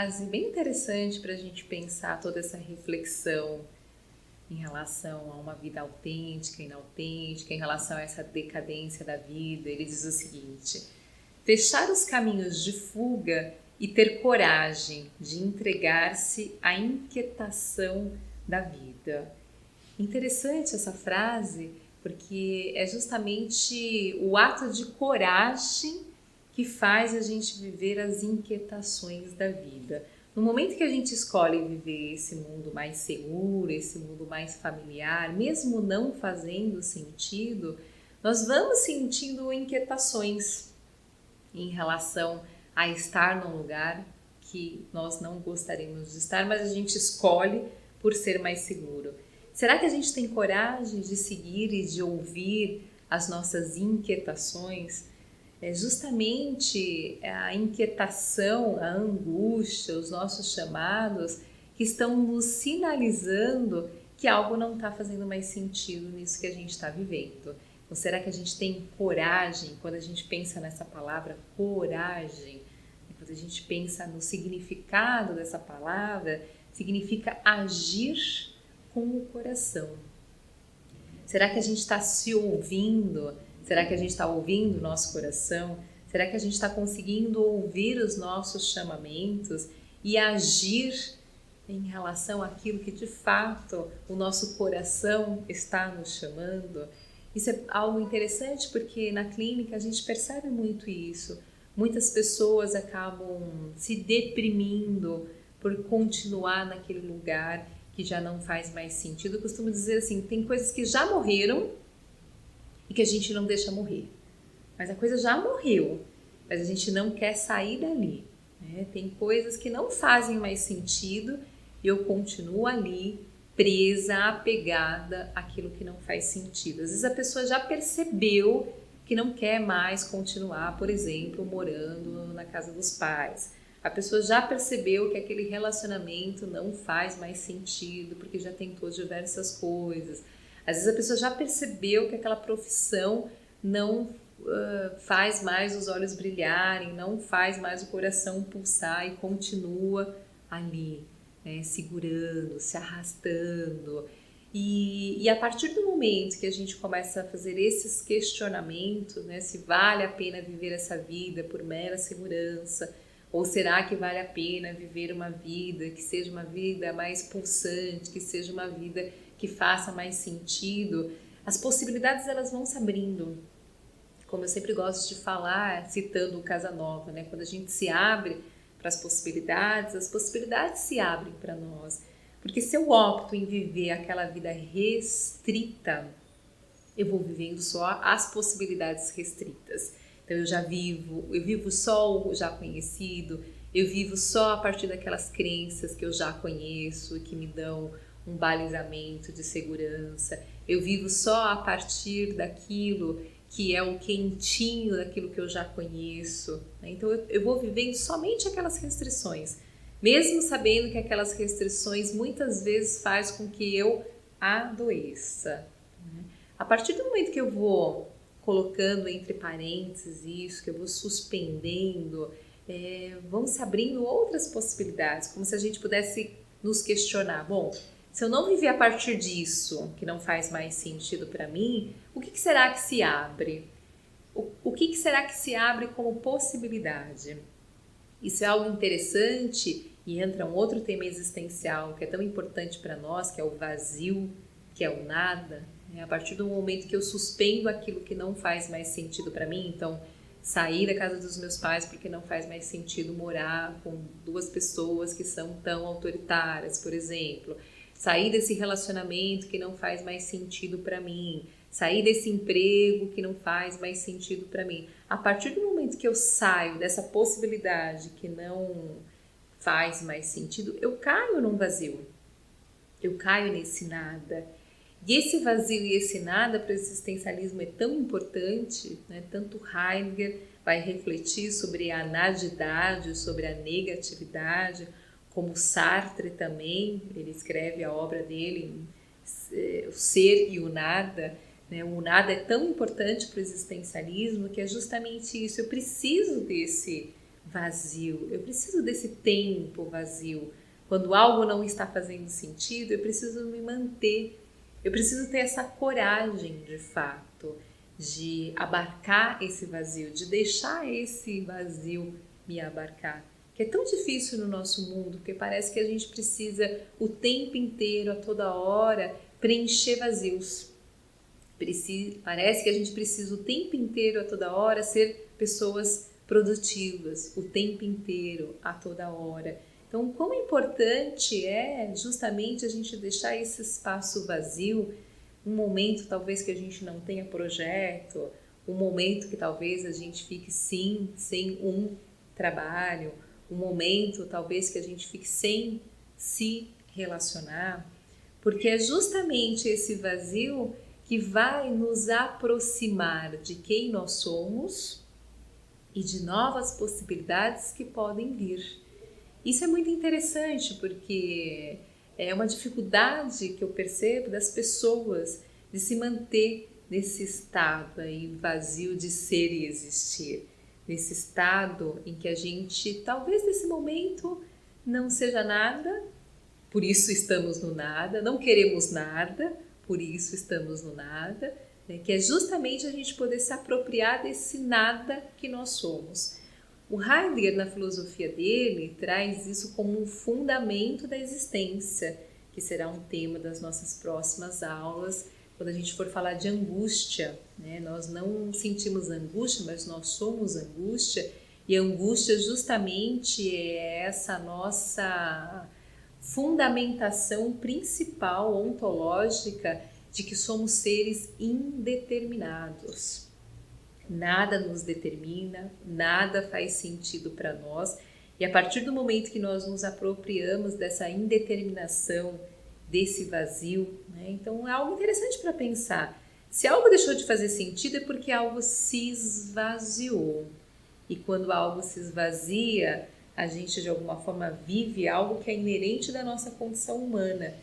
frase bem interessante para a gente pensar toda essa reflexão em relação a uma vida autêntica, inautêntica, em relação a essa decadência da vida. Ele diz o seguinte: fechar os caminhos de fuga e ter coragem de entregar-se à inquietação da vida. Interessante essa frase, porque é justamente o ato de coragem que faz a gente viver as inquietações da vida. No momento que a gente escolhe viver esse mundo mais seguro, esse mundo mais familiar, mesmo não fazendo sentido, nós vamos sentindo inquietações em relação a estar num lugar que nós não gostaríamos de estar, mas a gente escolhe por ser mais seguro. Será que a gente tem coragem de seguir e de ouvir as nossas inquietações? É justamente a inquietação, a angústia, os nossos chamados que estão nos sinalizando que algo não está fazendo mais sentido nisso que a gente está vivendo. Então, será que a gente tem coragem? Quando a gente pensa nessa palavra coragem, quando a gente pensa no significado dessa palavra, significa agir com o coração. Será que a gente está se ouvindo? Será que a gente está ouvindo o nosso coração? Será que a gente está conseguindo ouvir os nossos chamamentos e agir em relação àquilo que de fato o nosso coração está nos chamando? Isso é algo interessante porque na clínica a gente percebe muito isso. Muitas pessoas acabam se deprimindo por continuar naquele lugar que já não faz mais sentido. Eu costumo dizer assim, tem coisas que já morreram e que a gente não deixa morrer. Mas a coisa já morreu, mas a gente não quer sair dali, né? Tem coisas que não fazem mais sentido e eu continuo ali, presa, apegada àquilo que não faz sentido. Às vezes a pessoa já percebeu que não quer mais continuar, por exemplo, morando na casa dos pais. A pessoa já percebeu que aquele relacionamento não faz mais sentido, porque já tentou diversas coisas. Às vezes a pessoa já percebeu que aquela profissão não faz mais os olhos brilharem, não faz mais o coração pulsar e continua ali, né, segurando, se arrastando. E a partir do momento que a gente começa a fazer esses questionamentos, né, se vale a pena viver essa vida por mera segurança, ou será que vale a pena viver uma vida que seja uma vida mais pulsante, que seja uma vida que faça mais sentido, as possibilidades elas vão se abrindo. Como eu sempre gosto de falar, citando o Casanova, né? Quando a gente se abre para as possibilidades se abrem para nós. Porque se eu opto em viver aquela vida restrita, eu vou vivendo só as possibilidades restritas. Então eu vivo só o já conhecido, eu vivo só a partir daquelas crenças que eu já conheço e que me dão um balizamento de segurança. Eu vivo só a partir daquilo que é o quentinho daquilo que eu já conheço, né? Então eu vou vivendo somente aquelas restrições, mesmo sabendo que aquelas restrições muitas vezes faz com que eu adoeça, né? A partir do momento que eu vou colocando entre parênteses isso, que eu vou suspendendo, vão se abrindo outras possibilidades, como se a gente pudesse nos questionar, bom, se eu não viver a partir disso, que não faz mais sentido para mim, o que será que se abre? O que será que se abre como possibilidade? Isso é algo interessante e entra um outro tema existencial que é tão importante para nós, que é o vazio, que é o nada. A partir do momento que eu suspendo aquilo que não faz mais sentido para mim, então sair da casa dos meus pais porque não faz mais sentido morar com duas pessoas que são tão autoritárias, por exemplo, sair desse relacionamento que não faz mais sentido para mim, sair desse emprego que não faz mais sentido para mim. A partir do momento que eu saio dessa possibilidade que não faz mais sentido, eu caio num vazio, eu caio nesse nada. E esse vazio e esse nada para o existencialismo é tão importante, né? Tanto Heidegger vai refletir sobre a nadidade, sobre a negatividade, como Sartre também, ele escreve a obra dele, O Ser e o Nada, né? O nada é tão importante para o existencialismo que é justamente isso, eu preciso desse vazio, eu preciso desse tempo vazio. Quando algo não está fazendo sentido, eu preciso me manter, eu preciso ter essa coragem de fato, de abarcar esse vazio, de deixar esse vazio me abarcar. Que é tão difícil no nosso mundo, porque parece que a gente precisa o tempo inteiro, a toda hora, preencher vazios. Parece que a gente precisa o tempo inteiro, a toda hora, ser pessoas produtivas, o tempo inteiro, a toda hora. Então, quão importante é justamente a gente deixar esse espaço vazio, um momento talvez que a gente não tenha projeto, um momento que talvez a gente fique sim, sem um trabalho, um momento talvez que a gente fique sem se relacionar, porque é justamente esse vazio que vai nos aproximar de quem nós somos e de novas possibilidades que podem vir. Isso é muito interessante porque é uma dificuldade que eu percebo das pessoas de se manter nesse estado aí vazio de ser e existir, nesse estado em que a gente talvez nesse momento não seja nada, por isso estamos no nada, não queremos nada, por isso estamos no nada, né? Que é justamente a gente poder se apropriar desse nada que nós somos. O Heidegger, na filosofia dele, traz isso como um fundamento da existência, que será um tema das nossas próximas aulas, quando a gente for falar de angústia, né? Nós não sentimos angústia, mas nós somos angústia, e a angústia justamente é essa nossa fundamentação principal, ontológica, de que somos seres indeterminados. Nada nos determina, nada faz sentido para nós, e a partir do momento que nós nos apropriamos dessa indeterminação, desse vazio, né? Então é algo interessante para pensar. Se algo deixou de fazer sentido é porque algo se esvaziou, e quando algo se esvazia, a gente de alguma forma vive algo que é inerente da nossa condição humana,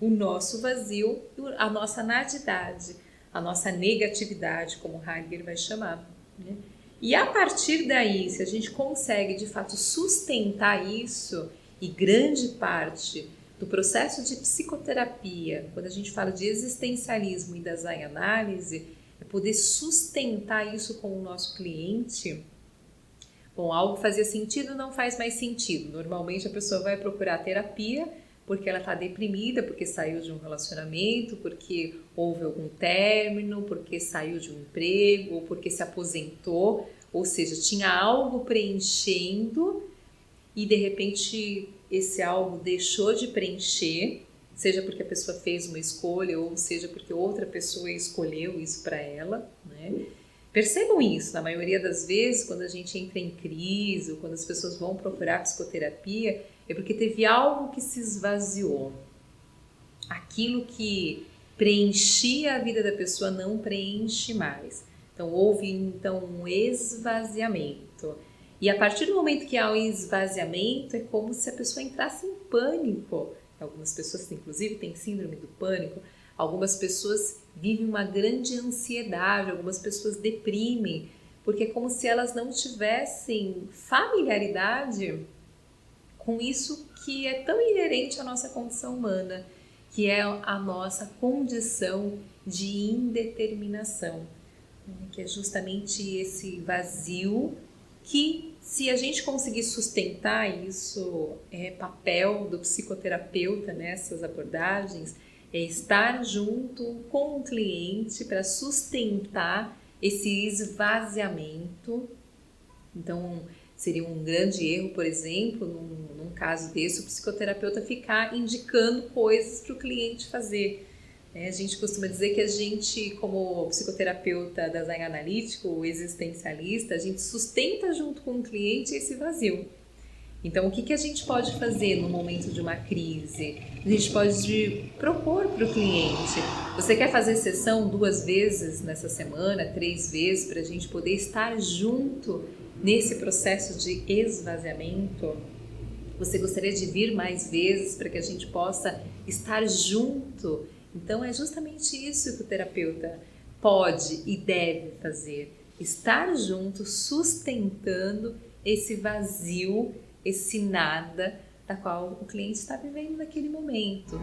o nosso vazio, a nossa nadidade, a nossa negatividade, como Heidegger vai chamar, né? E a partir daí, se a gente consegue de fato sustentar isso, e grande parte do processo de psicoterapia, quando a gente fala de existencialismo e da Zayanálise, é poder sustentar isso com o nosso cliente. Bom, algo fazia sentido, não faz mais sentido. Normalmente a pessoa vai procurar terapia porque ela está deprimida, porque saiu de um relacionamento, porque houve algum término, porque saiu de um emprego, ou porque se aposentou, ou seja, tinha algo preenchendo e de repente esse algo deixou de preencher, seja porque a pessoa fez uma escolha, ou seja porque outra pessoa escolheu isso para ela, né? Percebam isso, na maioria das vezes, quando a gente entra em crise, ou quando as pessoas vão procurar psicoterapia, é porque teve algo que se esvaziou. Aquilo que preenchia a vida da pessoa não preenche mais. Então, houve um esvaziamento. E a partir do momento que há um esvaziamento, é como se a pessoa entrasse em pânico. Algumas pessoas, inclusive, têm síndrome do pânico. Algumas pessoas vivem uma grande ansiedade, algumas pessoas deprimem, porque é como se elas não tivessem familiaridade com isso que é tão inerente à nossa condição humana, que é a nossa condição de indeterminação, que é justamente esse vazio que, se a gente conseguir sustentar isso, é papel do psicoterapeuta nessas abordagens, é estar junto com o cliente para sustentar esse esvaziamento. Então, seria um grande erro, por exemplo, num caso desse, o psicoterapeuta ficar indicando coisas para o cliente fazer. A gente costuma dizer que a gente, como psicoterapeuta da Zen Analítico, ou existencialista, a gente sustenta junto com o cliente esse vazio. Então, o que a gente pode fazer no momento de uma crise? A gente pode propor para o cliente: você quer fazer sessão 2 vezes nessa semana, 3 vezes, para a gente poder estar junto nesse processo de esvaziamento? Você gostaria de vir mais vezes para que a gente possa estar junto? Então, é justamente isso que o terapeuta pode e deve fazer: estar junto, sustentando esse vazio, esse nada da qual o cliente está vivendo naquele momento.